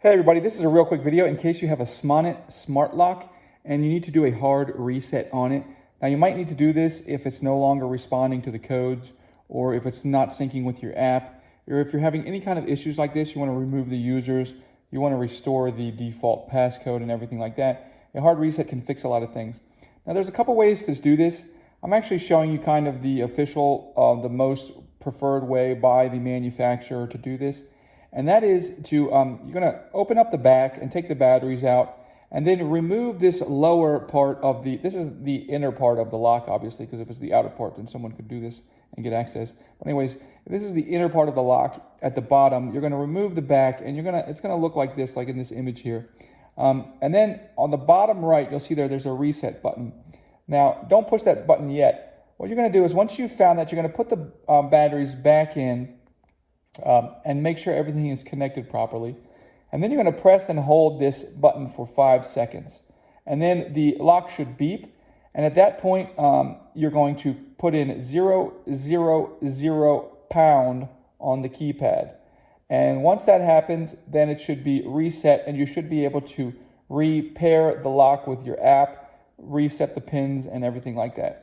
Hey everybody, this is a real quick video in case you have a Smonet Smart Lock and you need to do a hard reset on it. Now you might need to do this if it's no longer responding to the codes, or if it's not syncing with your app, or if you're having any kind of issues like this, you want to remove the users, you want to restore the default passcode and everything like that. A hard reset can fix a lot of things. Now there's a couple ways to do this. I'm actually showing you kind of the official, the most preferred way by the manufacturer to do this. And that is to, you're going to open up the back and take the batteries out, and then remove this lower part of this is the inner part of the lock, obviously, because if it's the outer part, then someone could do this and get access. But anyways, this is the inner part of the lock at the bottom. You're going to remove the back, and it's going to look like this, like in this image here. And then on the bottom right, you'll see there's a reset button. Now, don't push that button yet. What you're going to do is, once you've found that, you're going to put the batteries back in, and make sure everything is connected properly. And then you're going to press and hold this button for 5 seconds. And then the lock should beep. And at that point, you're going to put in 000 pound on the keypad. And once that happens, then it should be reset, and you should be able to repair the lock with your app, reset the pins and everything like that.